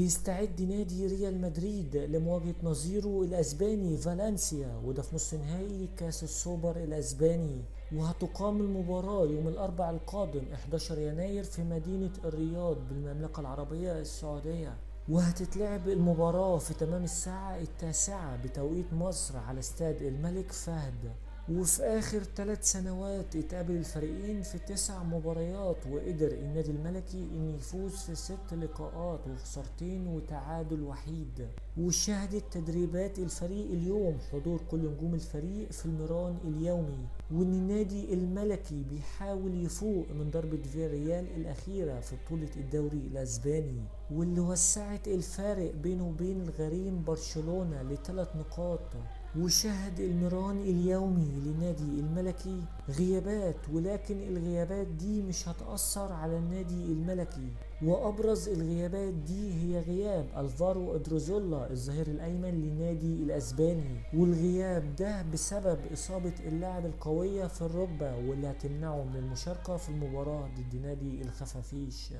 بيستعد نادي ريال مدريد لمواجهة نظيره الأسباني فالنسيا، وده في نص نهائي كأس السوبر الأسباني. وهتقام المباراة يوم الأربعاء القادم 11 يناير في مدينة الرياض بالمملكة العربية السعودية. وهتتلعب المباراة في تمام الساعة 9 بتوقيت مصر على استاد الملك فهد. وفي آخر 3 سنوات اتقابل الفريقين في 9 مباريات، وقدر النادي الملكي إن يفوز في 6 لقاءات وخسارتين وتعادل وحيد. وشهدت تدريبات الفريق اليوم حضور كل نجوم الفريق في المران اليومي، وإن النادي الملكي بيحاول يفوق من ضربة فياريال الأخيرة في بطولة الدوري الأسباني، واللي وسعت الفارق بينه وبين الغريم برشلونة ل3 نقاط. وشهد المران اليومي لنادي الملكي غيابات، ولكن الغيابات دي مش هتأثر على النادي الملكي. وأبرز الغيابات دي هي غياب ألفارو أدروزولا الظهير الأيمن للنادي الأسباني، والغياب ده بسبب إصابة اللاعب القوية في الركبة، واللي هتمنعه من المشاركة في المباراة ضد نادي الخفافيش.